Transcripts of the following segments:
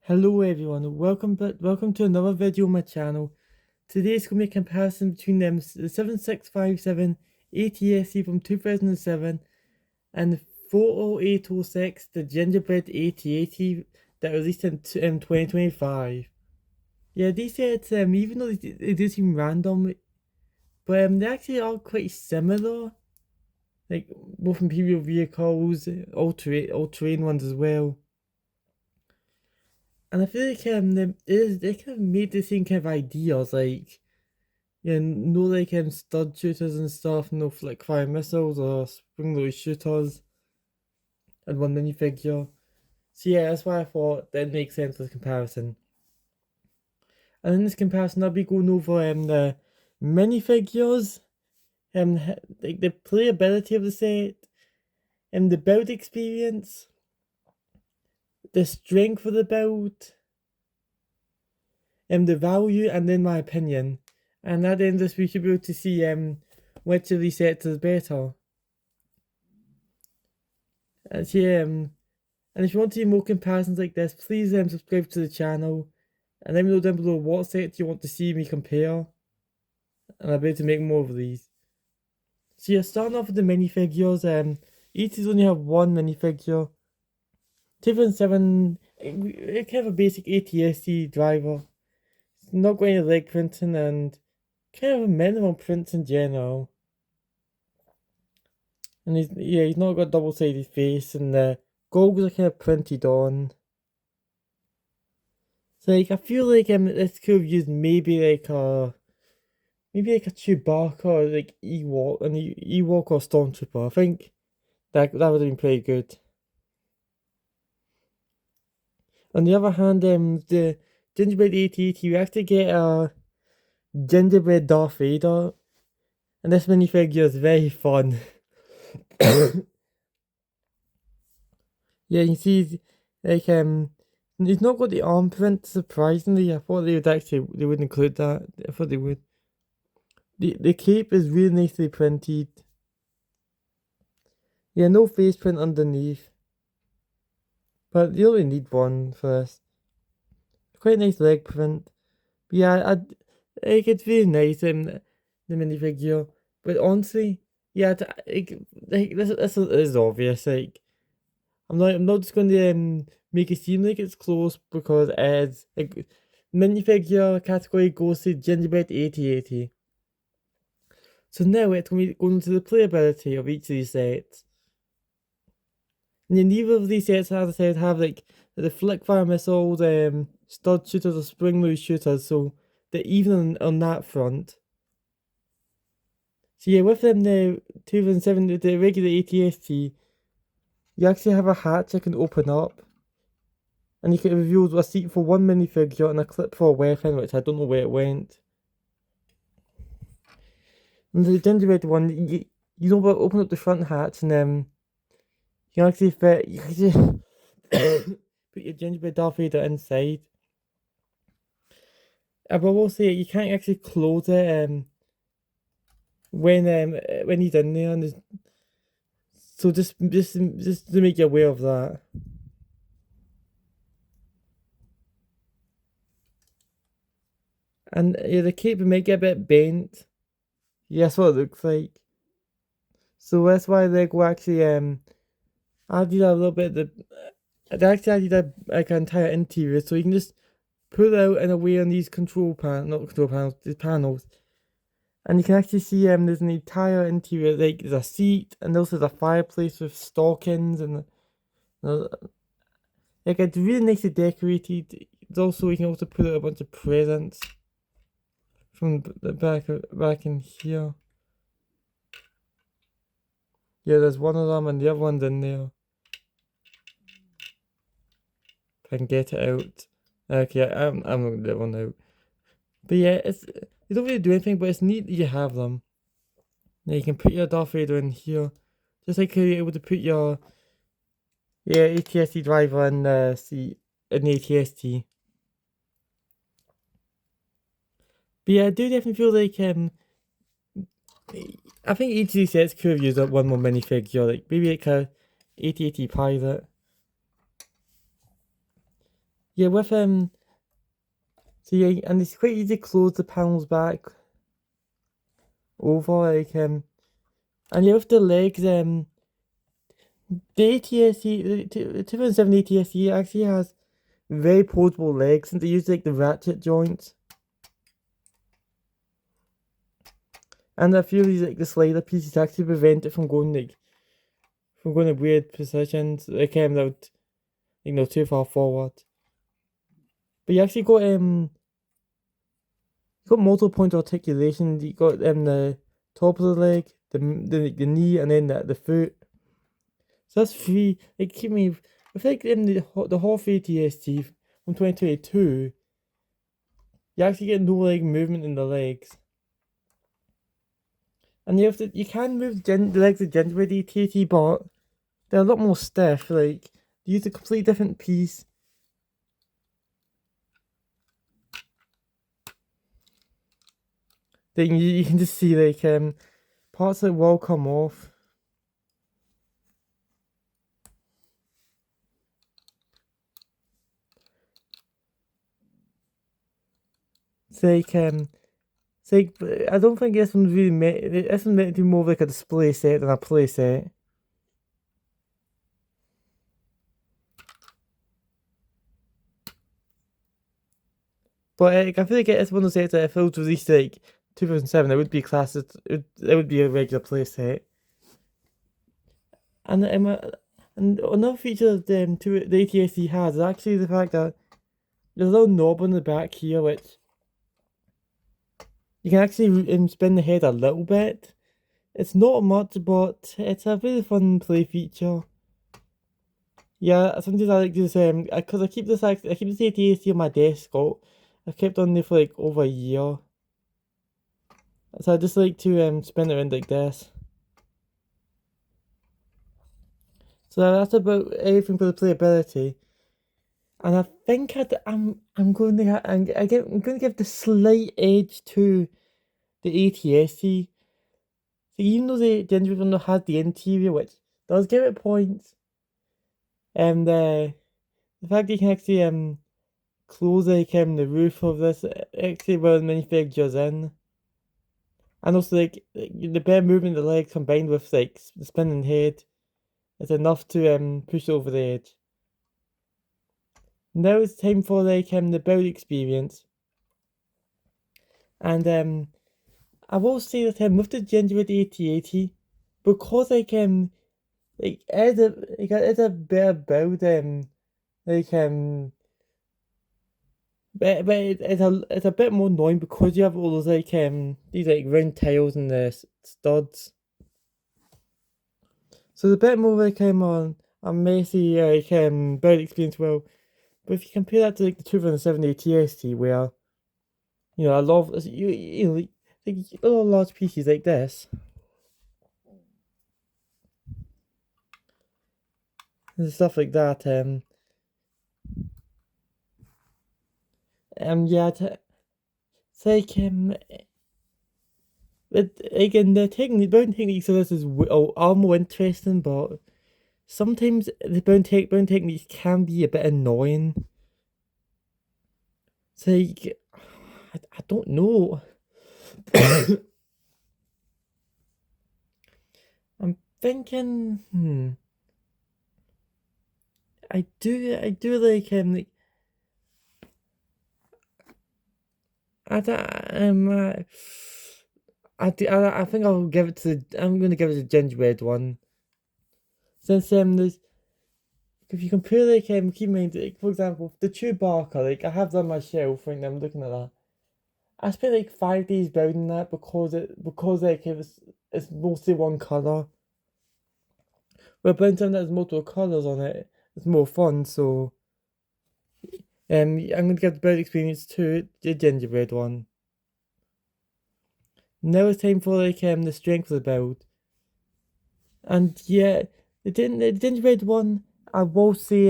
Hello everyone, welcome to another video on my channel. Today it's going to be a comparison between the 7657 ATSC from 2007 and the 40806, the Gingerbread 8080 that released in 2025. Yeah, these sets, even though they do seem random, but they actually are quite similar. Like both Imperial vehicles, all-terrain ones as well. And I feel like they kind of made the same kind of ideas, like no like stud shooters and stuff, no flick fire missiles or spring load shooters, and one minifigure. So yeah, that's why I thought that makes sense as a comparison. And in this comparison, I'll be going over the minifigures, like the playability of the set, and the build experience, the strength of the build, the value, and then my opinion. And at the end of this, we should be able to see which of these sets is better. And if you want to see more comparisons like this, please subscribe to the channel, and let me know down below what sets you want to see me compare, and I'll be able to make more of these. So yeah, starting off with the minifigures, each is only have one minifigure. 2007, it kind of a basic ATSC driver. It's not got any leg printing and kind of a minimal prints in general. And he's not got double-sided face, and the goggles are kind of printed on. So like I feel like this could have used maybe like a Chewbacca or like Ewok or Stormtrooper. I think that would have been pretty good. On the other hand, the Gingerbread 88, you actually get a Gingerbread Darth Vader, and this minifigure is very fun. Yeah, you can see like he's not got the arm print. Surprisingly, I thought they would include that. I thought they would. The cape is really nicely printed. Yeah, no face print underneath, but you only need one for this. Quite nice leg print. But yeah, like it's really nice the minifigure. But honestly, yeah, like this is obvious. Like I'm not just going to make it seem like it's close because it is. Like minifigure category goes to Gingerbread 8080. So now it's going to be going to the playability of each of these sets. And neither of these sets, as I said, have like the flick fire missiles, stud shooters or spring loose shooters, so they're even on that front. So yeah, with the 2007, the regular ATST, you actually have a hatch that can open up, and you can reveal a seat for one minifigure and a clip for a weapon, which I don't know where it went. And the gingerbread one, you know what? Open up the front hatch, and you can actually put your gingerbread Darth Vader inside. But I will say you can't actually close it when he's in there, and so just to make you aware of that. And yeah, the cape might get a bit bent. Yeah, that's what it looks like. So that's why they go actually added a little bit they actually added like an entire interior, so you can just pull out and away on these these panels, and you can actually see there's an entire interior, like there's a seat and also there's a fireplace with stockings and like it's really nicely decorated. It's also, you can also put out a bunch of presents from the back in here. Yeah, there's one of them and the other one's in there. If I can get it out. Okay, I'm not gonna get one out. But yeah, you don't really do anything, but it's neat that you have them. Now you can put your Darth Vader in here, just like how you're able to put your ATST driver in the seat in the ATST. But yeah, I do definitely feel like I think each of these sets could have used one more minifigure, like maybe like a 8080 pilot. yeah, with so yeah, and it's quite easy to close the panels back over, and yeah, with the legs, the ATSC, the 2007 ATSC actually has very portable legs, and they use like the ratchet joints. And I feel these like the slider pieces actually prevent it from going to weird positions, like out, too far forward. But you actually got multiple points of articulation. You got the top of the leg, the knee, and then the foot. So that's three. Like keep me. I feel like in the Half ATST from 2022, you actually get no leg movement in the legs. And you can move the legs of Gingerbread ATST, but they're a lot more stiff. Like you use a completely different piece. Then you can just see like parts that will come off. It's like I don't think this one's really this one's meant to be more like a display set than a play set. But I feel like it's one of those sets that if it was released like 2007, it would be classed as it would be a regular play set. And another feature of the ATSC has is actually the fact that there's a little knob on the back here which you can actually spin the head a little bit. It's not much, but it's a really fun play feature. Yeah, sometimes I like this because I keep this ATSC on my desk. I've kept on there for like over a year. So I just like to spin it around like this. So that's about everything for the playability. And I think I'm going to give the slight edge to the ATSC. So even though the Gingerbread one has the interior, which does give it points, and the fact that you can actually close like the roof of this actually well manufactures in. And also like the bare movement of the legs combined with like the spinning head is enough to push over the edge. Now it's time for like the build experience. And I will say that with the Gingerbread 8080, because it's a better build but it's a bit more annoying because you have all those these like round tiles and the studs. So it's a bit more like a messy build experience. Well, but if you compare that to like the 2007 ATST, where a lot of like a lot of large pieces like this and stuff like that, yeah, it's like but again the building techniques of this are more interesting, but sometimes the building techniques can be a bit annoying. It's like I don't know. I'm thinking, I do like I don't, I think I'm gonna give it the gingerbread one. Since there's if you compare like keep in mind like, for example the Chewbacca, like I have that on my shelf right now, I'm looking at that. I spent like 5 days building that because like it's mostly one colour. But building something that has multiple colours on it, it's more fun, so I'm gonna give the build experience to the gingerbread one. Now it's time for like the strength of the build. And yeah, the gingerbread one, I will say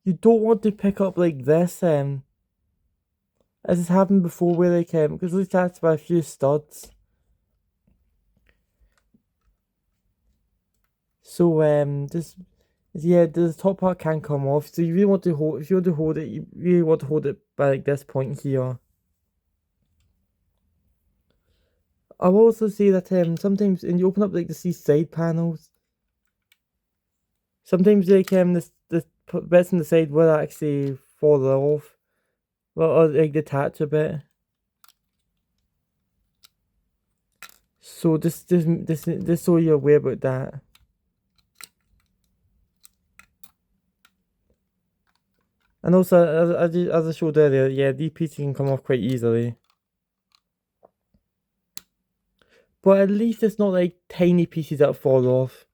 you don't want to pick up like this as has happened before where like because it's attached by a few studs. So just Yeah, the top part can come off, so you really want to hold. If you want to hold it, you really want to hold it by like this point here. I will also say that sometimes when you open up like the side panels, sometimes like the bits on the side will actually fall off, or like detach a bit. So just so you're aware about that. And also, as I showed earlier, yeah, these pieces can come off quite easily. But at least it's not like tiny pieces that fall off.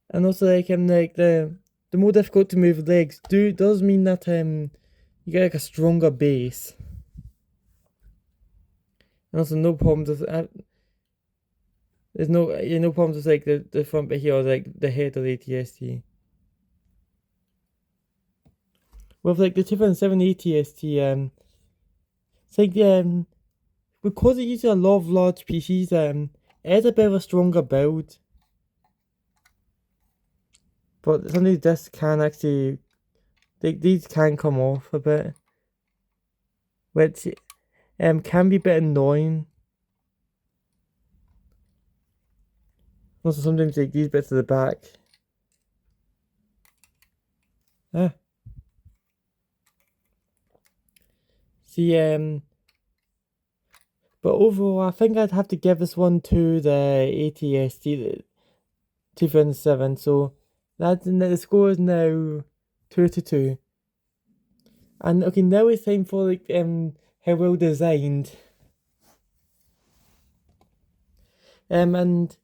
And also, like the more difficult to move legs does mean that you get like a stronger base. And also, no problems with there's no problems with like the front bit here or like the head of the ATST. With like the 2007 ATST, it's like because it uses a lot of large PCs, it has a bit of a stronger build. But sometimes this can actually, these can come off a bit, which can be a bit annoying. Also, sometimes like these bits at the back. Ah. See, but overall, I think I'd have to give this one to the ATST 2007. So the score is now 2-2. And okay, now it's time for like how well designed. And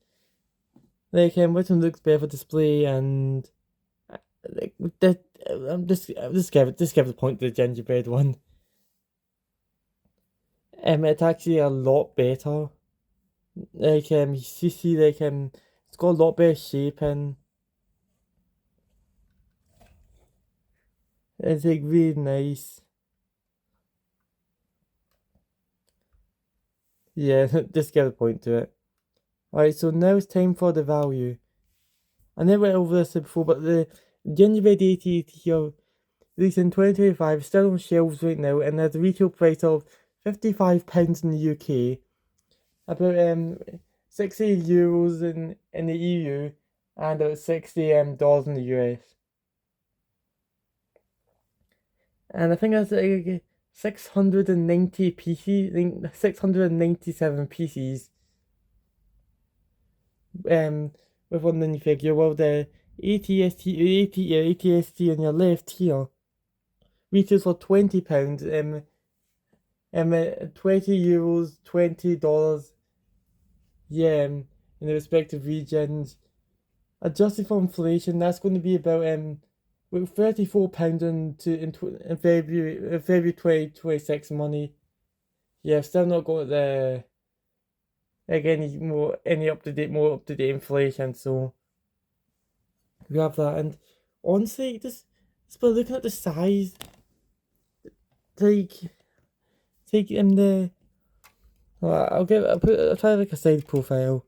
like which one looks better for display and like that. Just give the point to the gingerbread one. It's actually a lot better. Like you see like it's got a lot better shaping. It's like really nice. Yeah, just give a point to it. Alright, so now it's time for the value. I never went over this before, but the Gingerbread 88 here, released in 2025, still on shelves right now, and has a retail price of £55 in the UK, about €60 in the EU, and about $60 in the US. And I think that's like 690 pieces, 697 pieces with one minifigure. Well, the ATST on your left here retails for £20. €20, $20, yeah, in the respective regions. Adjusted for inflation, that's going to be about with £34 in February 2026 money. Yeah, I've still not got the like any more up to date inflation, so we have that. And honestly, just by looking at the size, like take in the I'll try like a side profile.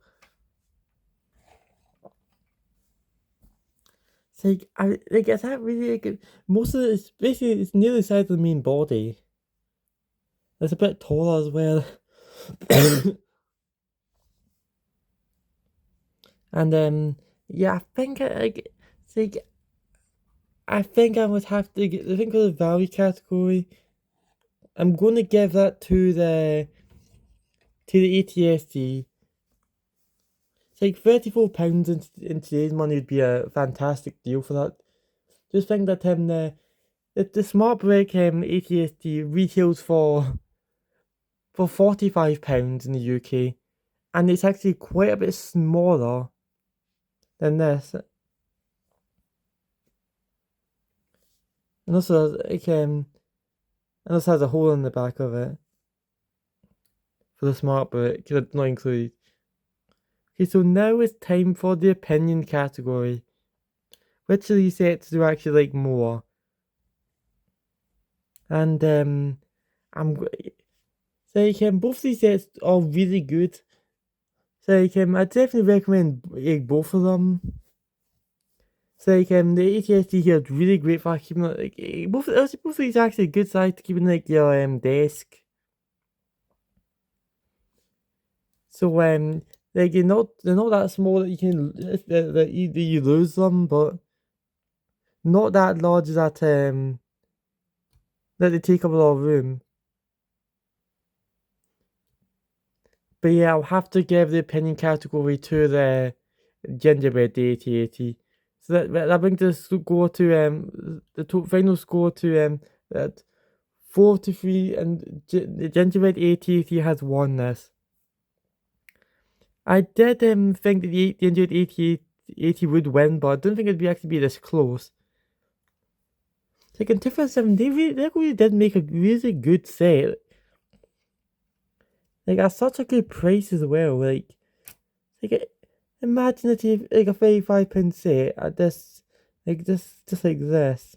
It's like is that really like most of it's basically it's near the size of the main body. It's a bit taller as well. And yeah, I think it's like I think I would have to I think for the value category, I'm gonna give that to the ATST. It's like £34 in today's money would be a fantastic deal for that. Just think that the smart brick ATST retails for £45 in the UK, and it's actually quite a bit smaller than this. And also has a hole in the back of it for the smart brick, not included. Okay, so now it's time for the opinion category. Which of these sets do I actually like more? And I'm like both these sets are really good. So I definitely recommend both of them. So the ATST here is really great for keeping both of these actually a good size to keep in your desk. So they're not that small that you can that you lose them, but not that large that they take up a lot of room. But yeah, I'll have to give the opinion category to the Gingerbread AT80. So that brings the score to the final score to that 4-3, and the Gingerbread AT80 has won this. I did think that the Gingerbread AT80 would win, but I don't think it'd actually be this close. Like in 2007, they really did make a really good set. Like at such a good price as well. Like imagine if you like a £35 set at this, just like this.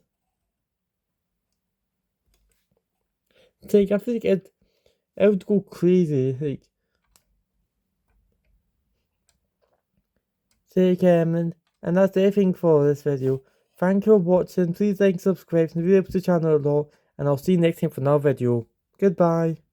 It's like I feel like it would go crazy. And that's everything for this video. Thank you for watching. Please like and subscribe and really helps the channel a lot. And I'll see you next time for another video. Goodbye.